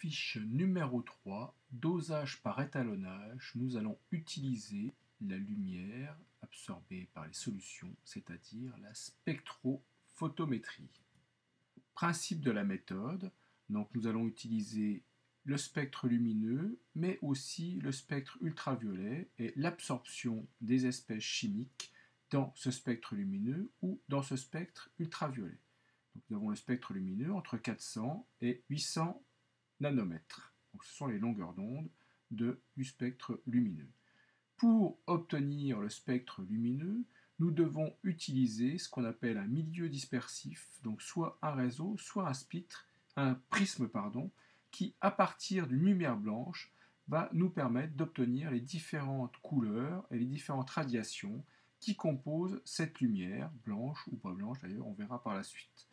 Fiche numéro 3, dosage par étalonnage, nous allons utiliser la lumière absorbée par les solutions, c'est-à-dire la spectrophotométrie. Principe de la méthode, donc nous allons utiliser le spectre lumineux, mais aussi le spectre ultraviolet et l'absorption des espèces chimiques dans ce spectre lumineux ou dans ce spectre ultraviolet. Donc nous avons le spectre lumineux entre 400 et 800 nanomètres. Donc ce sont les longueurs d'onde du spectre lumineux. Pour obtenir le spectre lumineux, nous devons utiliser ce qu'on appelle un milieu dispersif, donc soit un réseau, soit un prisme, qui, à partir d'une lumière blanche, va nous permettre d'obtenir les différentes couleurs et les différentes radiations qui composent cette lumière, blanche ou pas blanche d'ailleurs, on verra par la suite.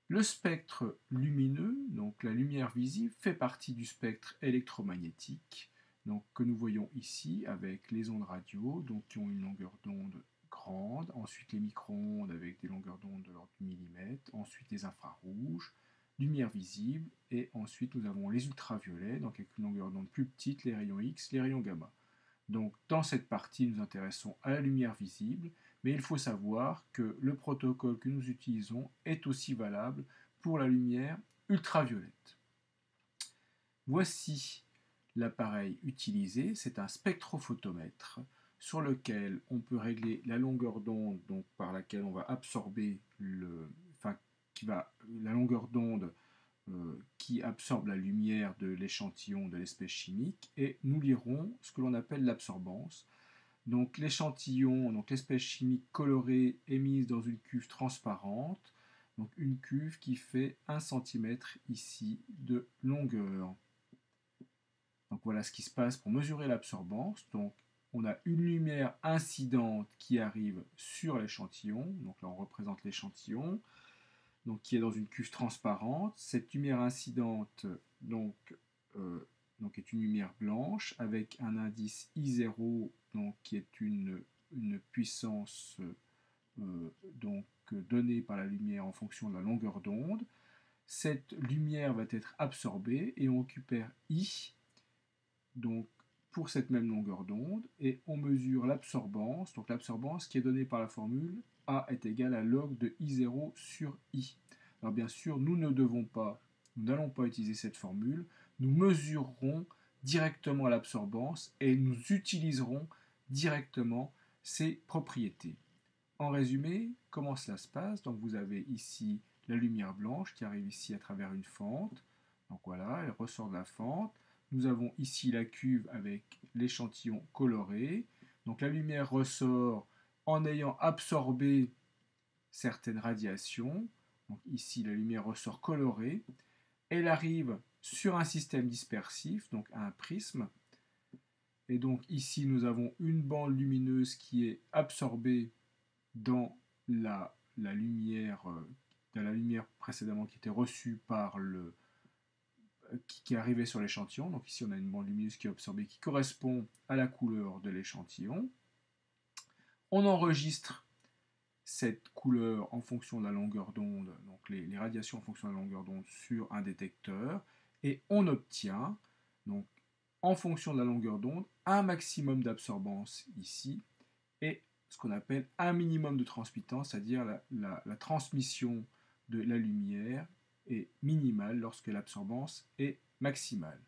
Le spectre lumineux, donc la lumière visible, fait partie du spectre électromagnétique, donc que nous voyons ici avec les ondes radio, donc qui ont une longueur d'onde grande, ensuite les micro-ondes avec des longueurs d'onde de l'ordre du millimètre, ensuite les infrarouges, lumière visible, et ensuite nous avons les ultraviolets, donc avec une longueur d'onde plus petite, les rayons X, les rayons gamma. Donc dans cette partie, nous nous intéressons à la lumière visible, mais il faut savoir que le protocole que nous utilisons est aussi valable pour la lumière ultraviolette. Voici l'appareil utilisé, c'est un spectrophotomètre sur lequel on peut régler la longueur d'onde par laquelle on va absorber la longueur d'onde qui absorbe la lumière de l'échantillon de l'espèce chimique, et nous lirons ce que l'on appelle l'absorbance. Donc l'échantillon, donc l'espèce chimique colorée est mise dans une cuve transparente, donc une cuve qui fait 1 cm ici de longueur. Donc voilà ce qui se passe pour mesurer l'absorbance. Donc on a une lumière incidente qui arrive sur l'échantillon, donc là on représente l'échantillon, donc qui est dans une cuve transparente. Cette lumière incidente est une lumière blanche avec un indice I0 qui est une puissance donnée par la lumière en fonction de la longueur d'onde. Cette lumière va être absorbée et on récupère I pour cette même longueur d'onde, et on mesure l'absorbance, donc l'absorbance qui est donnée par la formule A est égal à log de I0 sur I. Alors bien sûr, nous n'allons pas utiliser cette formule, nous mesurerons directement l'absorbance et nous utiliserons directement ses propriétés. En résumé, comment cela se passe? Donc vous avez ici la lumière blanche qui arrive ici à travers une fente. Donc voilà, elle ressort de la fente. Nous avons ici la cuve avec l'échantillon coloré. Donc la lumière ressort en ayant absorbé certaines radiations. Donc ici la lumière ressort colorée. Elle arrive sur un système dispersif, donc un prisme. Et donc ici nous avons une bande lumineuse qui est absorbée dans la lumière précédemment qui était reçue par qui arrivait sur l'échantillon. Donc ici on a une bande lumineuse qui est absorbée qui correspond à la couleur de l'échantillon. On enregistre cette couleur en fonction de la longueur d'onde, donc les radiations en fonction de la longueur d'onde sur un détecteur, et on obtient donc en fonction de la longueur d'onde un maximum d'absorbance ici et ce qu'on appelle un minimum de transmittance, c'est-à-dire la transmission de la lumière est minimale lorsque l'absorbance est maximale.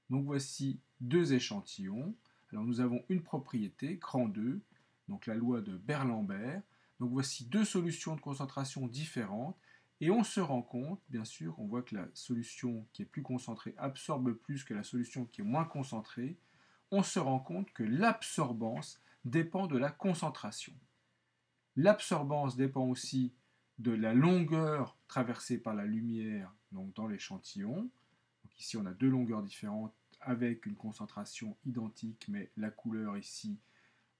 Donc voici deux échantillons. Alors nous avons une propriété, grand 2, donc la loi de Beer-Lambert. Donc voici deux solutions de concentration différentes, et on se rend compte, bien sûr, on voit que la solution qui est plus concentrée absorbe plus que la solution qui est moins concentrée. On se rend compte que l'absorbance dépend de la concentration. L'absorbance dépend aussi de la longueur traversée par la lumière donc dans l'échantillon. Donc ici on a deux longueurs différentes avec une concentration identique, mais la couleur ici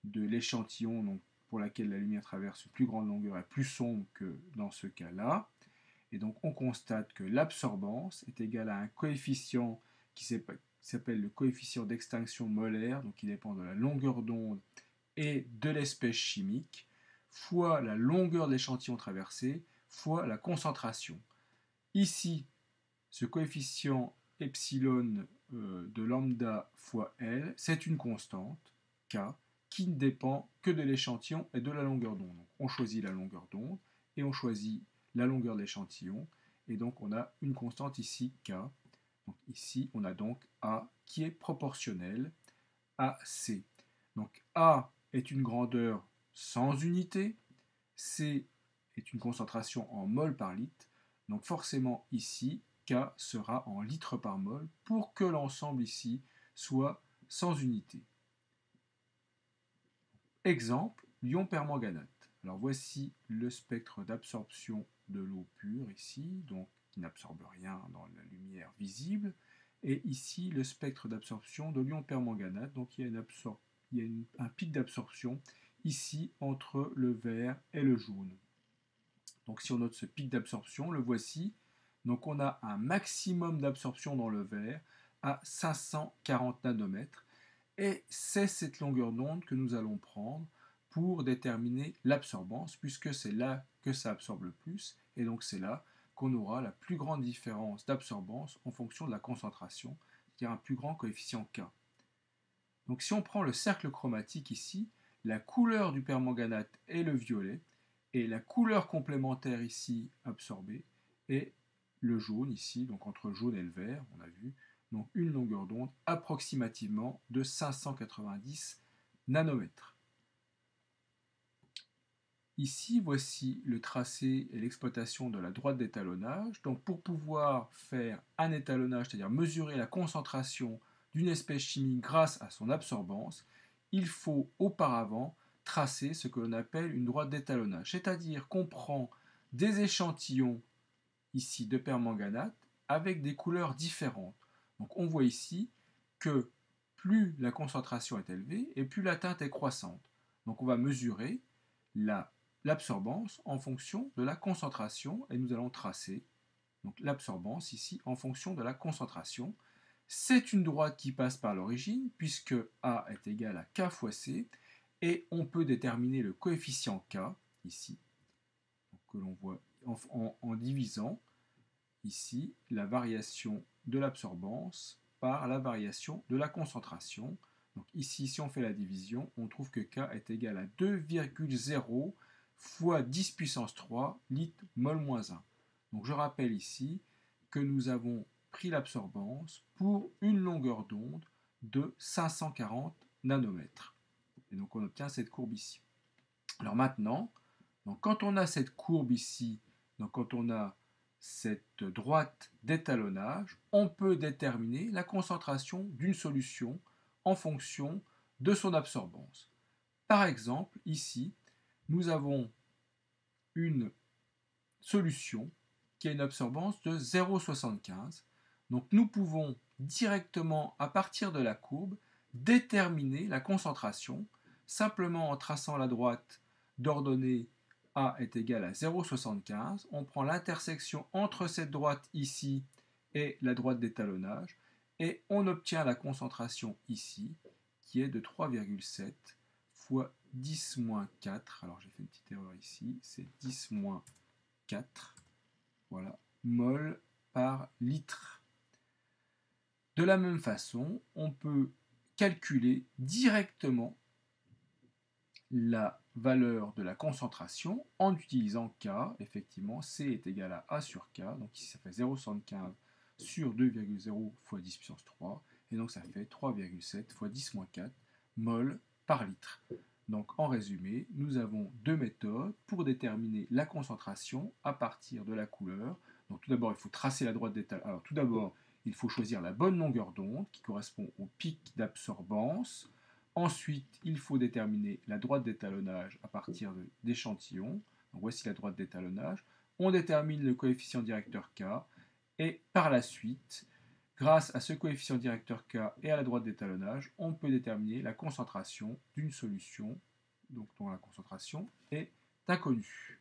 de l'échantillon pour laquelle la lumière traverse une plus grande longueur est plus sombre que dans ce cas-là. Et donc on constate que l'absorbance est égale à un coefficient qui s'appelle le coefficient d'extinction molaire, donc qui dépend de la longueur d'onde et de l'espèce chimique, fois la longueur de l'échantillon traversé, fois la concentration. Ici, ce coefficient epsilon de lambda fois L, c'est une constante, K, qui ne dépend que de l'échantillon et de la longueur d'onde. On choisit la longueur d'onde et on choisit la longueur de l'échantillon, et donc on a une constante ici, K. Donc ici, on a donc A qui est proportionnel à C. Donc A est une grandeur sans unité, C est une concentration en mol par litre, donc forcément ici, K sera en litres par mol pour que l'ensemble ici soit sans unité. Exemple, l'ion permanganate. Alors voici le spectre d'absorption de l'eau pure ici, donc qui n'absorbe rien dans la lumière visible, et ici le spectre d'absorption de l'ion permanganate, donc il y a un pic d'absorption ici entre le vert et le jaune. Donc si on note ce pic d'absorption, le voici. Donc on a un maximum d'absorption dans le vert à 540 nanomètres. Et c'est cette longueur d'onde que nous allons prendre pour déterminer l'absorbance, puisque c'est là que ça absorbe le plus. Et donc c'est là qu'on aura la plus grande différence d'absorbance en fonction de la concentration, c'est-à-dire un plus grand coefficient K. Donc si on prend le cercle chromatique ici, la couleur du permanganate est le violet, et la couleur complémentaire ici absorbée est le jaune ici, donc entre le jaune et le vert, on a vu, donc une longueur d'onde approximativement de 590 nanomètres. Ici, voici le tracé et l'exploitation de la droite d'étalonnage. Donc pour pouvoir faire un étalonnage, c'est-à-dire mesurer la concentration d'une espèce chimique grâce à son absorbance, il faut auparavant tracer ce que l'on appelle une droite d'étalonnage, c'est-à-dire qu'on prend des échantillons ici de permanganate avec des couleurs différentes. Donc on voit ici que plus la concentration est élevée et plus la teinte est croissante. Donc on va mesurer l'absorbance en fonction de la concentration et nous allons tracer l'absorbance ici en fonction de la concentration. C'est une droite qui passe par l'origine puisque A est égal à K fois C et on peut déterminer le coefficient K ici que l'on voit en divisant ici la variation de l'absorbance par la variation de la concentration. Donc ici, si on fait la division, on trouve que K est égal à 2,0 fois 10 puissance 3 litres mol moins 1. Donc je rappelle ici que nous avons pris l'absorbance pour une longueur d'onde de 540 nanomètres. Et donc on obtient cette courbe ici. Alors maintenant, donc quand on a cette courbe ici, donc quand on a cette droite d'étalonnage, on peut déterminer la concentration d'une solution en fonction de son absorbance. Par exemple, ici, nous avons une solution qui a une absorbance de 0,75. Donc nous pouvons directement, à partir de la courbe, déterminer la concentration simplement en traçant la droite d'ordonnée A est égal à 0,75. On prend l'intersection entre cette droite ici et la droite d'étalonnage et on obtient la concentration ici qui est de 3,7 fois 10-4. Alors j'ai fait une petite erreur ici, c'est 10-4, voilà, mol par litre. De la même façon, on peut calculer directement la valeur de la concentration en utilisant K. Effectivement, C est égal à A sur K. Donc ici, ça fait 0,75 sur 2,0 fois 10 puissance 3. Et donc, ça fait 3,7 fois 10 moins 4 mol par litre. Donc, en résumé, nous avons deux méthodes pour déterminer la concentration à partir de la couleur. Donc, tout d'abord, il faut tracer la droite d'étalonnage. Alors, tout d'abord, il faut choisir la bonne longueur d'onde qui correspond au pic d'absorbance. Ensuite, il faut déterminer la droite d'étalonnage à partir d'échantillons. Voici la droite d'étalonnage. On détermine le coefficient directeur K et par la suite, grâce à ce coefficient directeur K et à la droite d'étalonnage, on peut déterminer la concentration d'une solution, donc dont la concentration est inconnue.